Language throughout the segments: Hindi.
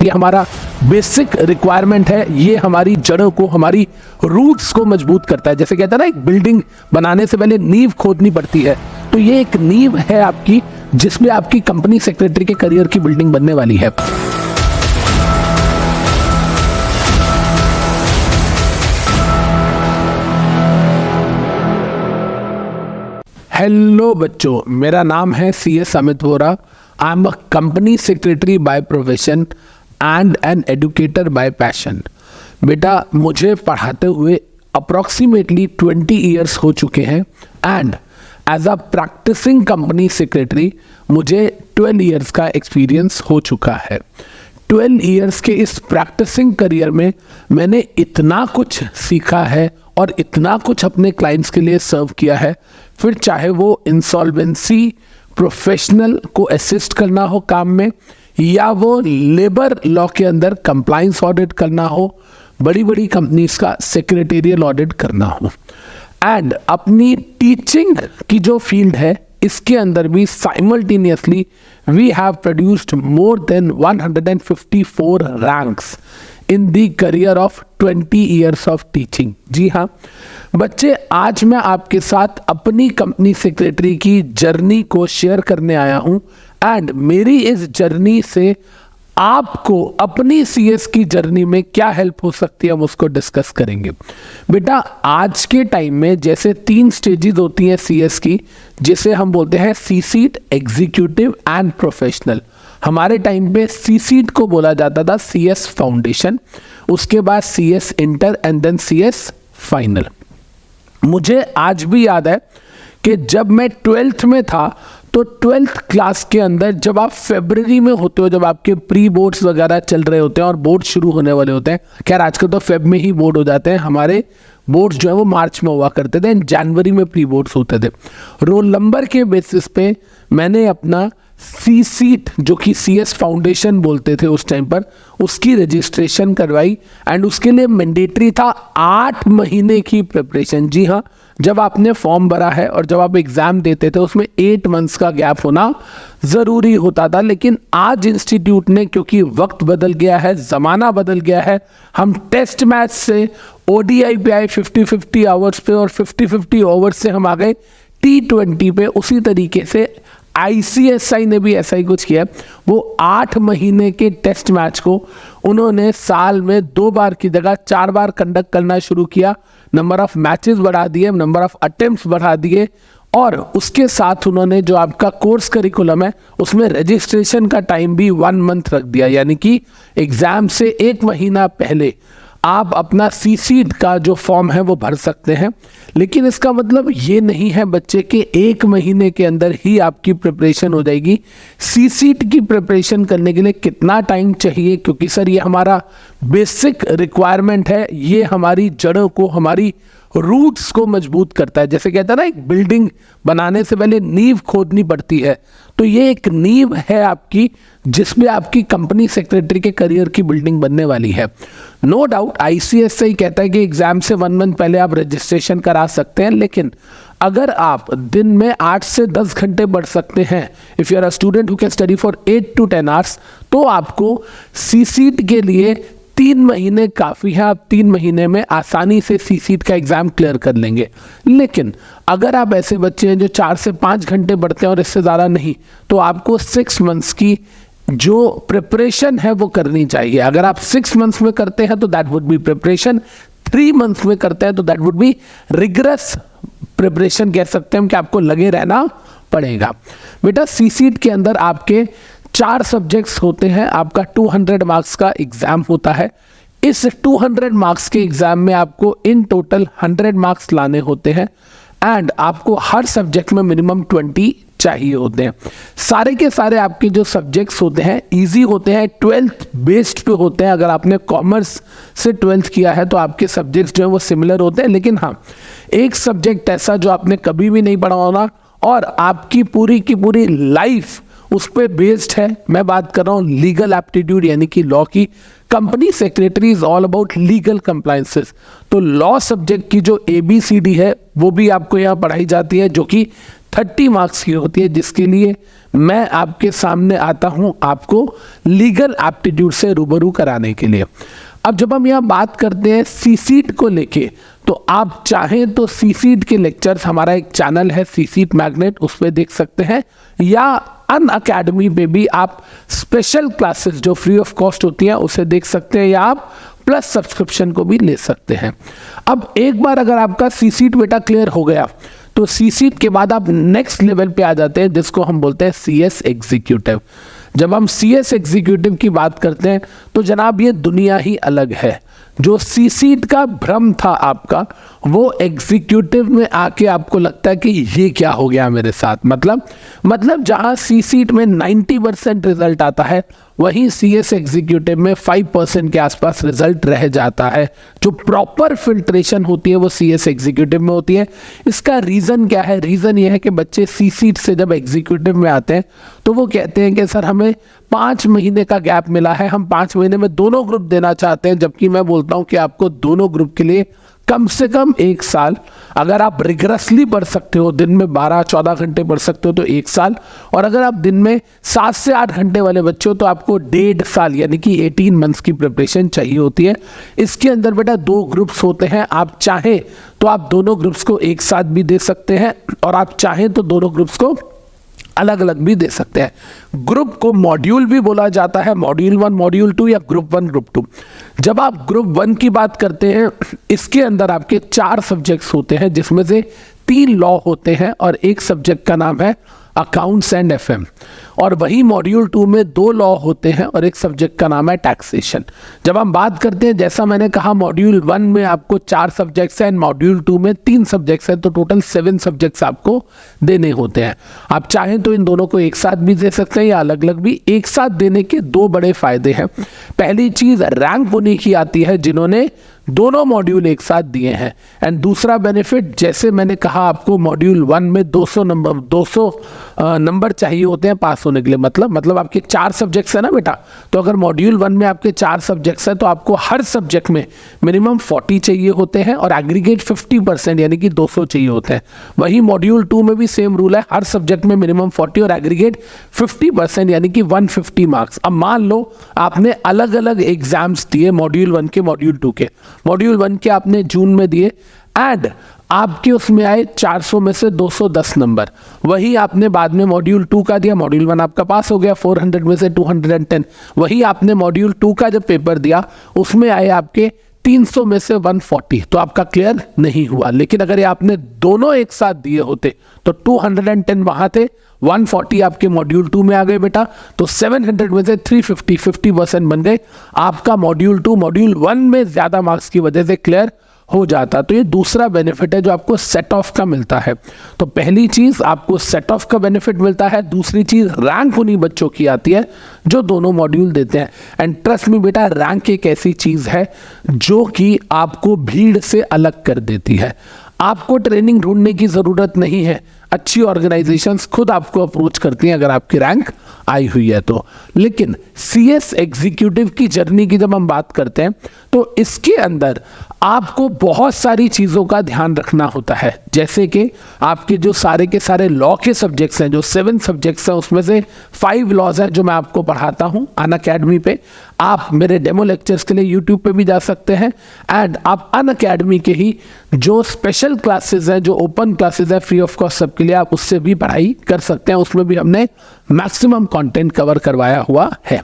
ये हमारा बेसिक रिक्वायरमेंट है। ये हमारी जड़ों को, हमारी रूट्स को मजबूत करता है। जैसे कहता है ना, एक बिल्डिंग बनाने से पहले नींव खोदनी पड़ती है, तो ये एक नींव है आपकी, जिसमें आपकी कंपनी सेक्रेटरी के करियर की बिल्डिंग बनने वाली है। हेलो बच्चों, मेरा नाम है CS Amit Vora. I am a company secretary by profession and an educator by passion. बेटा, मुझे पढ़ाते हुए अप्रॉक्सीमेटली 20 ईयर्स हो चुके हैं and as a practising company secretary मुझे 12 ईयर्स का एक्सपीरियंस हो चुका है। 12 ईयर्स के इस प्रैक्टिसिंग करियर में मैंने इतना कुछ सीखा है और इतना कुछ अपने क्लाइंट्स के लिए सर्व किया है। फिर चाहे वो इंसॉल्वेंसी प्रोफेशनल को असिस्ट करना हो काम में, या वो लेबर लॉ के अंदर कंप्लाइंस ऑडिट करना हो, बड़ी बड़ी कंपनीज का सेक्रेटेरियल ऑडिट करना हो, एंड अपनी टीचिंग की जो फील्ड है इसके अंदर भी simultaneously we have produced more than 154 ranks in the career of 20 years of teaching. जी हाँ बच्चे, आज मैं आपके साथ अपनी कंपनी सेक्रेटरी की जर्नी को शेयर करने आया हूं एंड मेरी इस जर्नी से आपको अपनी CS की जर्नी में क्या हेल्प हो सकती है हम उसको डिस्कस करेंगे। बेटा, आज के टाइम में जैसे 3 स्टेजेस होती हैं CS की, जिसे हम बोलते हैं C-सीट, एग्जीक्यूटिव एंड प्रोफेशनल। हमारे टाइम पे C-सीट को बोला जाता था CS फाउंडेशन, उसके बाद CS inter and then CS final. मुझे आज भी याद है कि जब मैं 12th में था तो 12th क्लास के अंदर जब आप फरवरी में होते हो, जब आपके प्री बोर्ड्स वगैरह चल रहे होते हैं और बोर्ड शुरू होने वाले होते हैं, खैर आजकल तो फेब में ही बोर्ड हो जाते हैं, हमारे बोर्ड्स जो है वो मार्च में हुआ करते थे, जनवरी में प्री बोर्ड्स होते थे। रोल नंबर के बेसिस पे मैंने अपना C-सीट, जो कि CS फाउंडेशन बोलते थे उस टाइम पर, उसकी रजिस्ट्रेशन करवाई एंड उसके लिए मैंडेटरी था 8 महीने की प्रिपरेशन। जी हाँ, जब आपने फॉर्म भरा है और जब आप एग्जाम देते थे उसमें 8 मंथ्स का गैप होना ज़रूरी होता था। लेकिन आज इंस्टीट्यूट ने, क्योंकि वक्त बदल गया है, ज़माना बदल गया है, हम टेस्ट मैच से ODI पे आए 50-50 आवर्स पे, और 50-50 आवर्स से हम आ गए T20 पे। उसी तरीके से ICSI ने भी ऐसा ही कुछ किया। वो 8 महीने के टेस्ट मैच को उन्होंने साल में 2 बार की जगह 4 बार कंडक्ट करना शुरू किया। नंबर ऑफ मैचेस बढ़ा दिए, नंबर ऑफ अटेम्प्ट्स बढ़ा दिए, और उसके साथ उन्होंने जो आपका कोर्स करिकुलम है उसमें रजिस्ट्रेशन का टाइम भी 1 मंथ रख दिया। यानी कि एग्जाम से 1 महीना पहले आप अपना C-सीट का जो फॉर्म है वो भर सकते हैं। लेकिन इसका मतलब ये नहीं है बच्चे कि 1 महीने के अंदर ही आपकी प्रिपरेशन हो जाएगी। C-सीट की प्रिपरेशन करने के लिए कितना टाइम चाहिए, क्योंकि सर ये हमारा बेसिक रिक्वायरमेंट है, ये हमारी जड़ों को, हमारी रूट्स को मजबूत करता है। जैसे कहता है ना, एक बिल्डिंग बनाने से पहले नींव खोदनी पड़ती है, तो ये एक नींव है आपकी, जिसमें आपकी कंपनी सेक्रेटरी के करियर की बिल्डिंग बनने वाली है। नो डाउट ICSI कहता है कि एग्जाम से 1 मंथ पहले आप रजिस्ट्रेशन करा सकते हैं, लेकिन अगर आप दिन में 8 से 10 घंटे पढ़ सकते हैं, if you are a student who can study for 8 to 10 hours, तो आपको C-सीट के लिए 3 महीने काफ़ी है। आप 3 महीने में आसानी से C-सीट का एग्ज़ाम क्लियर कर लेंगे। लेकिन अगर आप ऐसे बच्चे हैं जो 4 से 5 घंटे पढ़ते हैं और इससे ज़्यादा नहीं, तो आपको 6 मंथ्स की जो प्रिपरेशन है वो करनी चाहिए। अगर आप 6 मंथ्स में करते हैं तो that would be preparation, 3 months में करते हैं तो that would be rigorous preparation कह सकते हैं कि आपको लगे रहना पड़ेगा। बेटा, C-सीट के अंदर आपके 4 सब्जेक्ट्स होते हैं। आपका 200 मार्क्स का एग्जाम होता है। इस 200 मार्क्स के एग्जाम में आपको इन टोटल 100 मार्क्स लाने होते हैं एंड आपको हर सब्जेक्ट में मिनिमम 20 चाहिए होते हैं। सारे के सारे आपके जो सब्जेक्ट्स होते हैं इजी होते हैं, 12th बेस्ड पे होते हैं। अगर आपने कॉमर्स से 12th किया है तो आपके सब्जेक्ट्स जो है वो सिमिलर होते हैं। लेकिन हाँ, एक सब्जेक्ट ऐसा जो आपने कभी भी नहीं पढ़ा होना और आपकी पूरी की पूरी लाइफ उस पर बेस्ड है, मैं बात कर रहा हूँ लीगल एप्टीट्यूड यानी कि लॉ की। Company secretary is all about legal compliances, तो लॉ सब्जेक्ट की जो ABCD है वो भी आपको यहाँ पढ़ाई जाती है, जो कि 30 मार्क्स की होती है, जिसके लिए मैं आपके सामने आता हूं आपको लीगल एप्टीट्यूड से रूबरू कराने के लिए। अब जब हम यहाँ बात करते हैं सीसीट को लेके, तो आप चाहें तो सीसीट के लेक्चर्स, हमारा एक चैनल है सीसीट मैग्नेट, उस पर देख सकते हैं, या अनअकैडमी पे भी आप स्पेशल क्लासेस जो फ्री ऑफ कॉस्ट होती हैं उसे देख सकते हैं, या आप प्लस सब्सक्रिप्शन को भी ले सकते हैं। अब एक बार अगर आपका सीसीट बेटा क्लियर हो गया, तो सीसीट के बाद आप नेक्स्ट लेवल पे आ जाते हैं, जिसको हम बोलते हैं सीएस एग्जीक्यूटिव। जब हम सीएस एग्जीक्यूटिव की बात करते हैं तो जनाब ये दुनिया ही अलग है। जो सीसीट का भ्रम था आपका, वो एग्जीक्यूटिव में आके आपको लगता है कि ये क्या हो गया मेरे साथ। मतलब जहां सीसीट में 90% रिजल्ट आता है, वहीं सीएस एग्जीक्यूटिव में 5% के आसपास रिजल्ट रह जाता है। जो प्रॉपर फिल्ट्रेशन होती है वो सीएस एग्जीक्यूटिव में होती है। इसका रीज़न क्या है? रीज़न ये है कि बच्चे सीसीट से जब एग्जीक्यूटिव में आते हैं तो वो कहते हैं कि सर हमें 5 महीने का गैप मिला है, हम 5 महीने में दोनों ग्रुप देना चाहते हैं, जबकि मैं बोलता हूं कि आपको दोनों ग्रुप के लिए कम से कम 1 साल, अगर आप रिगरसली पढ़ सकते हो, दिन में 12-14 घंटे पढ़ सकते हो तो 1 साल, और अगर आप दिन में 7 से 8 घंटे वाले बच्चे हो तो आपको 1.5 साल यानी कि 18 मंथ्स की प्रिपरेशन चाहिए होती है। इसके अंदर बेटा 2 ग्रुप्स होते हैं। आप चाहें तो आप दोनों ग्रुप्स को एक साथ भी दे सकते हैं, और आप चाहें तो दोनों ग्रुप्स को अलग अलग भी दे सकते हैं। ग्रुप को मॉड्यूल भी बोला जाता है, मॉड्यूल 1, मॉड्यूल 2 या ग्रुप 1, ग्रुप 2। जब आप ग्रुप 1 की बात करते हैं, इसके अंदर आपके 4 सब्जेक्ट्स होते हैं, जिसमें से 3 लॉ होते हैं और एक सब्जेक्ट का नाम है अकाउंट्स एंड एफएम। और वही मॉड्यूल 2 में 2 लॉ होते हैं और एक सब्जेक्ट का नाम है टैक्सेशन। जब हम बात करते हैं, जैसा मैंने कहा, मॉड्यूल 1 में आपको 4 सब्जेक्ट्स हैं, मॉड्यूल 2 में 3 सब्जेक्ट्स हैं, तो टोटल 7 सब्जेक्ट्स आपको देने होते हैं। आप चाहें तो इन दोनों को एक साथ भी दे सकते हैं या अलग अलग भी। एक साथ देने के 2 बड़े फायदे हैं। पहली चीज, रैंक उन्हीं की आती है जिन्होंने दोनों मॉड्यूल एक साथ दिए हैं। एंड दूसरा बेनिफिट, जैसे मैंने कहा, आपको मॉड्यूल 1 में 200 नंबर चाहिए होते हैं पास होने के लिए। मतलब आपके 4 सब्जेक्ट्स है ना बेटा, तो अगर मॉड्यूल 1 में आपके 4 सब्जेक्ट्स हैं तो आपको हर सब्जेक्ट में मिनिमम 40 चाहिए होते हैं और एग्रीगेट 50% यानी कि 200 चाहिए होते हैं। वही मॉड्यूल 2 में भी सेम रूल है, हर सब्जेक्ट में मिनिमम 40 और एग्रीगेट 50% यानी कि 150 मार्क्स। अब मान लो आपने अलग अलग एग्जाम्स दिए, मॉड्यूल 1 के, मॉड्यूल 2 के। मॉड्यूल 1 के आपने जून में दिए एंड आपके उसमें आए 400 में से 210 नंबर। वही आपने बाद में मॉड्यूल 2 का दिया, मॉड्यूल 1 आपका पास हो गया 400 में से 210। वही आपने मॉड्यूल 2 का जब पेपर दिया, उसमें आए आपके 300 में से 140, तो आपका क्लियर नहीं हुआ। लेकिन अगर ये आपने दोनों एक साथ दिए होते तो 210 वहां थे, 140 आपके मॉड्यूल 2 में आ गए बेटा, तो 700 में से 350, 50% बन गए। आपका मॉड्यूल 2 मॉड्यूल 1 में ज्यादा मार्क्स की वजह से क्लियर हो जाता। तो ये दूसरा बेनिफिट है जो आपको सेट ऑफ का मिलता है। तो पहली चीज आपको सेट ऑफ का बेनिफिट मिलता है, दूसरी चीज रैंक उन्हीं बच्चों की आती है जो दोनों मॉड्यूल देते हैं। एंड ट्रस्ट मी बेटा, रैंक एक ऐसी चीज है जो कि आपको भीड़ से अलग कर देती है। आपको ट्रेनिंग ढूंढने की जरूरत नहीं है, अच्छी ऑर्गेनाइजेशंस खुद आपको अप्रोच करती हैं अगर आपकी रैंक आई हुई है तो। लेकिन सीएस एग्जीक्यूटिव की जर्नी की जब हम बात करते हैं तो इसके अंदर आपको बहुत सारी चीज़ों का ध्यान रखना होता है। जैसे कि आपके जो सारे के सारे लॉ के सब्जेक्ट्स हैं, जो 7 सब्जेक्ट्स हैं, उसमें से 5 लॉज हैं जो मैं आपको पढ़ाता हूं अनअकैडमी पे। आप मेरे डेमो लेक्चर्स के लिए यूट्यूब पे भी जा सकते हैं एंड आप अनअकैडमी के ही जो स्पेशल क्लासेस हैं, जो ओपन क्लासेस हैं फ्री ऑफ कॉस्ट सबके लिए, आप उससे भी पढ़ाई कर सकते हैं। उसमें भी हमने मैक्सिमम कंटेंट कवर करवाया हुआ है।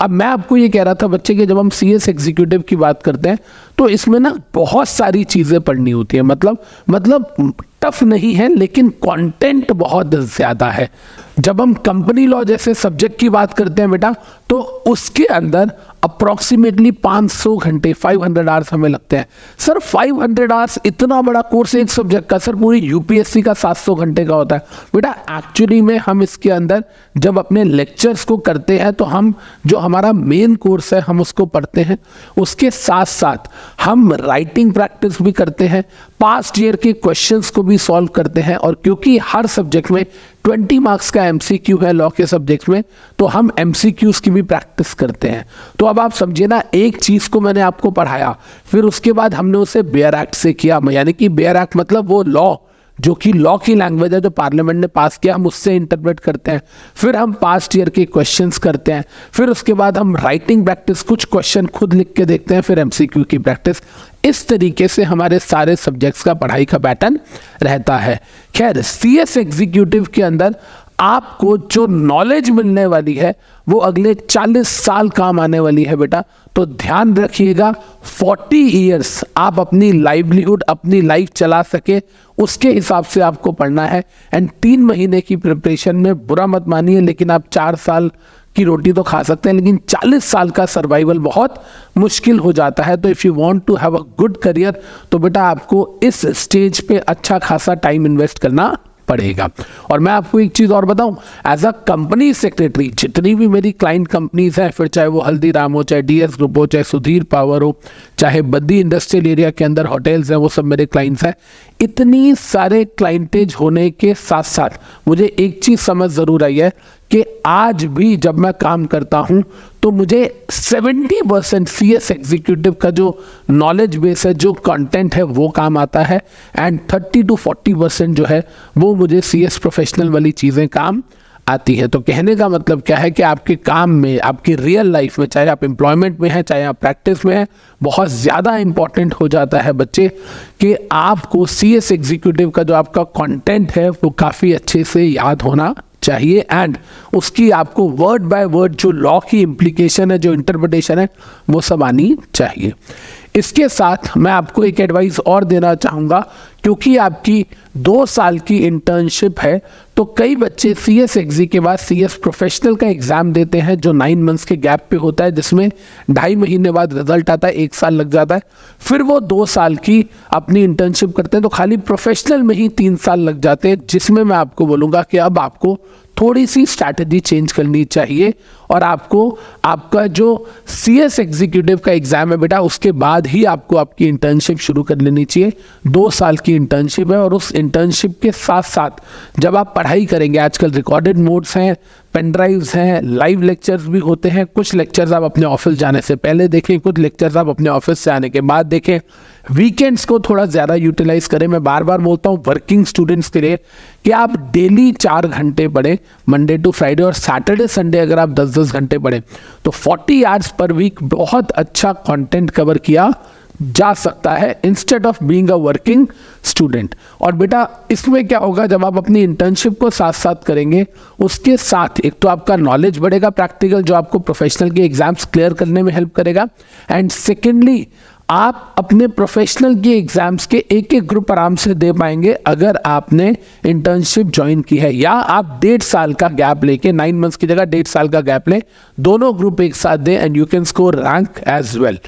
अब मैं आपको ये कह रहा था बच्चे कि जब हम सीएस एग्जीक्यूटिव की बात करते हैं तो इसमें ना बहुत सारी चीज़ें पढ़नी होती है। मतलब टफ नहीं है, लेकिन कंटेंट बहुत ज़्यादा है। जब हम कंपनी लॉ जैसे सब्जेक्ट की बात करते हैं बेटा, तो उसके अंदर अप्रॉक्सीमेटली 500 घंटे 500 आवर्स हमें लगते हैं। सर 500 आवर्स, इतना बड़ा कोर्स एक सब्जेक्ट का? सर पूरी यूपीएससी का 700 घंटे का होता है बेटा। एक्चुअली में हम इसके अंदर जब अपने लेक्चर्स को करते हैं तो हम जो हमारा मेन कोर्स है हम उसको पढ़ते हैं, उसके साथ साथ हम राइटिंग प्रैक्टिस भी करते हैं, पास्ट ईयर के क्वेश्चंस को भी सॉल्व करते हैं। और क्योंकि हर सब्जेक्ट में 20 मार्क्स का एमसीक्यू है लॉ के सब्जेक्ट में, तो हम एमसीक्यूज की भी प्रैक्टिस करते हैं। तो अब आप समझिए ना, एक चीज को मैंने आपको पढ़ाया, फिर उसके बाद हमने उसे बेयर एक्ट से किया, यानी कि बेयर एक्ट मतलब वो लॉ जो कि लॉ की लैंग्वेज है, जो पार्लियामेंट ने पास किया, हम उससे इंटरप्रेट करते हैं। फिर हम पास्ट ईयर के क्वेश्चंस करते हैं। फिर उसके बाद हम राइटिंग प्रैक्टिस, कुछ क्वेश्चन खुद लिख के देखते हैं। फिर एमसीक्यू की प्रैक्टिस। इस तरीके से हमारे सारे सब्जेक्ट्स का पढ़ाई का पैटर्न रहता है। खैर, सीएस एग्जीक्यूटिव के अंदर आपको जो नॉलेज मिलने वाली है वो अगले 40 साल काम आने वाली है बेटा। तो ध्यान रखिएगा, 40 इयर्स आप अपनी लाइवलीहुड, अपनी लाइफ चला सके, उसके हिसाब से आपको पढ़ना है। एंड 3 महीने की प्रिपरेशन में, बुरा मत मानिए, लेकिन आप 4 साल की रोटी तो खा सकते हैं, लेकिन 40 साल का सर्वाइवल बहुत मुश्किल हो जाता है। तो if you want to have a good career, तो बेटा आपको इस स्टेज पे अच्छा खासा टाइम इन्वेस्ट करना पड़ेगा। और मैं आपको एक चीज़ और बताऊं, एज अ कंपनी सेक्रेटरी, जितनी भी मेरी क्लाइंट कंपनीज हैं, फिर चाहे वो हल्दीराम हो, चाहे डीएस ग्रुप हो, चाहे सुधीर पावर हो, चाहे बद्दी इंडस्ट्रियल एरिया के अंदर होटल्स हैं, वो सब मेरे क्लाइंट्स हैं। इतनी सारे क्लाइंटेज होने के साथ साथ मुझे एक चीज़ समझ ज़रूर आई है कि आज भी जब मैं काम करता हूं तो मुझे 70% सीएस एग्जीक्यूटिव का जो नॉलेज बेस है, जो कंटेंट है, वो काम आता है। एंड 30 to 40% जो है वो मुझे सीएस प्रोफेशनल वाली चीज़ें काम आती है। तो कहने का मतलब क्या है कि आपके काम में, आपकी रियल लाइफ में, चाहे आप एम्प्लॉयमेंट में हैं, चाहे आप प्रैक्टिस में हैं, बहुत ज़्यादा इंपॉर्टेंट हो जाता है बच्चे कि आपको सीएस एग्जीक्यूटिव का जो आपका कंटेंट है वो काफ़ी अच्छे से याद होना चाहिए। एंड उसकी आपको वर्ड बाय वर्ड जो लॉ की इम्प्लीकेशन है, जो इंटरप्रिटेशन है, वो सब आनी चाहिए। इसके साथ मैं आपको एक एडवाइस और देना चाहूँगा, क्योंकि आपकी 2 साल की इंटर्नशिप है, तो कई बच्चे सीएस एग्जी के बाद सीएस प्रोफेशनल का एग्ज़ाम देते हैं, जो 9 मंथ्स के गैप पे होता है, जिसमें 2.5 महीने बाद रिजल्ट आता है, 1 साल लग जाता है। फिर वो 2 साल की अपनी इंटर्नशिप करते हैं, तो खाली प्रोफेशनल में ही 3 साल लग जाते हैं, जिसमें मैं आपको बोलूँगा कि अब आपको थोड़ी सी स्ट्रैटेजी चेंज करनी चाहिए और आपको आपका जो सीएस एग्जीक्यूटिव का एग्ज़ाम है बेटा, उसके बाद ही आपको आपकी इंटर्नशिप शुरू कर लेनी चाहिए। 2 साल की इंटर्नशिप है और उस इंटर्नशिप के साथ साथ जब आप पढ़ाई करेंगे, आजकल रिकॉर्डेड नोट्स हैं, पेन ड्राइव्स हैं, लाइव लेक्चर्स भी होते हैं। कुछ लेक्चर्स आप अपने ऑफिस जाने से पहले देखें, कुछ लेक्चर्स आप अपने ऑफिस से आने के बाद देखें। वीकेंड्स को थोड़ा ज़्यादा यूटिलाइज करें। मैं बार बार बोलता हूँ वर्किंग स्टूडेंट्स के लिए कि आप डेली 4 घंटे पढ़ें, मंडे टू फ्राइडे, और सैटरडे संडे अगर आप 10-10 घंटे पढ़ें तो 40 आवर्स पर वीक बहुत अच्छा कंटेंट कवर किया जा सकता है, instead of being a working student. और बेटा इसमें क्या होगा, जब आप अपनी इंटर्नशिप को साथ साथ करेंगे, उसके साथ एक तो आपका नॉलेज बढ़ेगा प्रैक्टिकल, जो आपको प्रोफेशनल के एग्जाम्स क्लियर करने में हेल्प करेगा। एंड सेकेंडली, आप अपने प्रोफेशनल के एग्जाम्स के एक एक ग्रुप आराम से दे पाएंगे अगर आपने इंटर्नशिप ज्वाइन की है, या आप 1.5 साल का गैप लेके, 9 मंथ्स की जगह 1.5 साल का गैप लें, दोनों ग्रुप एक साथ दें, and you can score rank as well.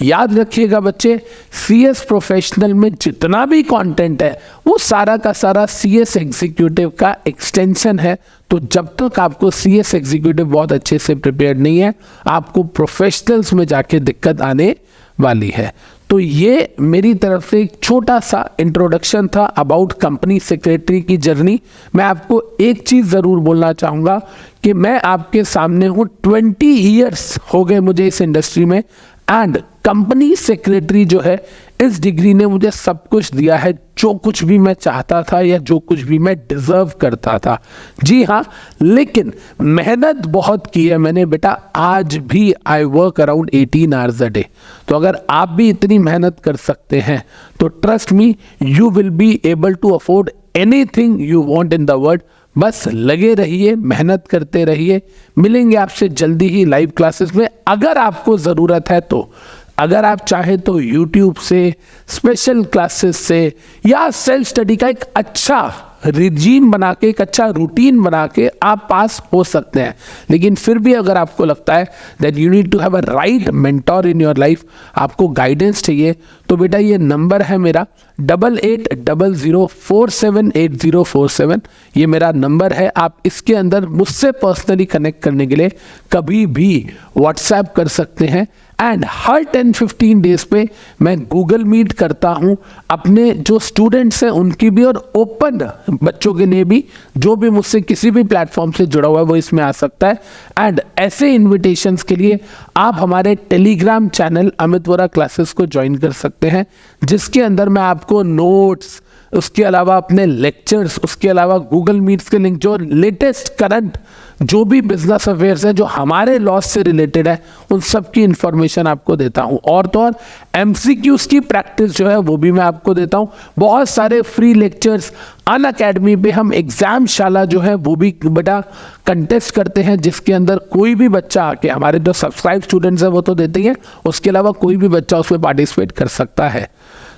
याद रखिएगा बच्चे, सीएस प्रोफेशनल में जितना भी कंटेंट है वो सारा का सारा सीएस एग्जीक्यूटिव का एक्सटेंशन है। तो जब तक आपको सीएस एग्जीक्यूटिव बहुत अच्छे से प्रिपेयर्ड नहीं है, आपको प्रोफेशनल्स में जाके दिक्कत आने वाली है। तो ये मेरी तरफ से एक छोटा सा इंट्रोडक्शन था अबाउट कंपनी सेक्रेटरी की जर्नी। मैं आपको एक चीज़ ज़रूर बोलना चाहूँगा कि मैं आपके सामने हूँ, 20 ईयर्स हो गए मुझे इस इंडस्ट्री में, एंड कंपनी सेक्रेटरी जो है, इस डिग्री ने मुझे सब कुछ दिया है, जो कुछ भी मैं चाहता था या जो कुछ भी मैं डिजर्व करता था। जी हाँ, लेकिन मेहनत बहुत की है मैंने बेटा। आज भी I work around 18 hours a day. तो अगर आप भी इतनी मेहनत कर सकते हैं तो trust me, you will be able to afford anything you want in the world. बस लगे रहिए, मेहनत करते रहिए। मिलेंगे आपसे जल्दी ही लाइव क्लासेस में। अगर आपको ज़रूरत है तो, अगर आप चाहें तो YouTube से, स्पेशल क्लासेस से, या सेल्फ स्टडी का एक अच्छा रिजीम बना के, एक अच्छा रूटीन बना के आप पास हो सकते हैं। लेकिन फिर भी अगर आपको लगता है that you need to have a right mentor in your life, आपको गाइडेंस चाहिए, तो बेटा ये नंबर है मेरा 8800478047। ये मेरा नंबर है। आप इसके अंदर मुझसे पर्सनली कनेक्ट करने के लिए कभी भी व्हाट्सएप कर सकते हैं। एंड हर 10-15 डेज पे मैं गूगल मीट करता हूँ, अपने जो स्टूडेंट्स हैं उनकी भी, और ओपन बच्चों के लिए भी। जो भी मुझसे किसी भी प्लेटफॉर्म से जुड़ा हुआ है वो इसमें आ सकता है। एंड ऐसे इन्विटेशंस के लिए आप हमारे Telegram channel Amit Vora classes को ज्वाइन कर सकते हैं, जिसके अंदर मैं आपको नोट्स, उसके अलावा अपने लेक्चर्स, उसके अलावा गूगल मीट्स के लिंक, जो लेटेस्ट करंट जो भी बिजनेस अफेयर्स हैं जो हमारे लॉस से रिलेटेड है, उन सब की इंफॉर्मेशन आपको देता हूं। और तो और एमसीक्यूज की प्रैक्टिस जो है वो भी मैं आपको देता हूं। बहुत सारे फ्री लेक्चर्स अनअकैडमी पे हम एग्जाम शाला जो है वो भी बेटा कंटेस्ट करते हैं, जिसके अंदर कोई भी बच्चा आके, हमारे जो सब्सक्राइब स्टूडेंट्स हैं वो तो देते ही हैं, उसके अलावा कोई भी बच्चा उसमें पार्टिसिपेट कर सकता है।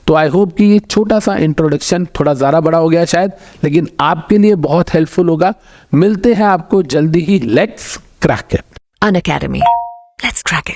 तो आई होप कि ये छोटा सा इंट्रोडक्शन थोड़ा ज़्यादा बड़ा हो गया शायद, लेकिन आपके लिए बहुत हेल्पफुल होगा। मिलते हैं आपको जल्दी ही। Let's crack it. Unacademy. Let's crack it.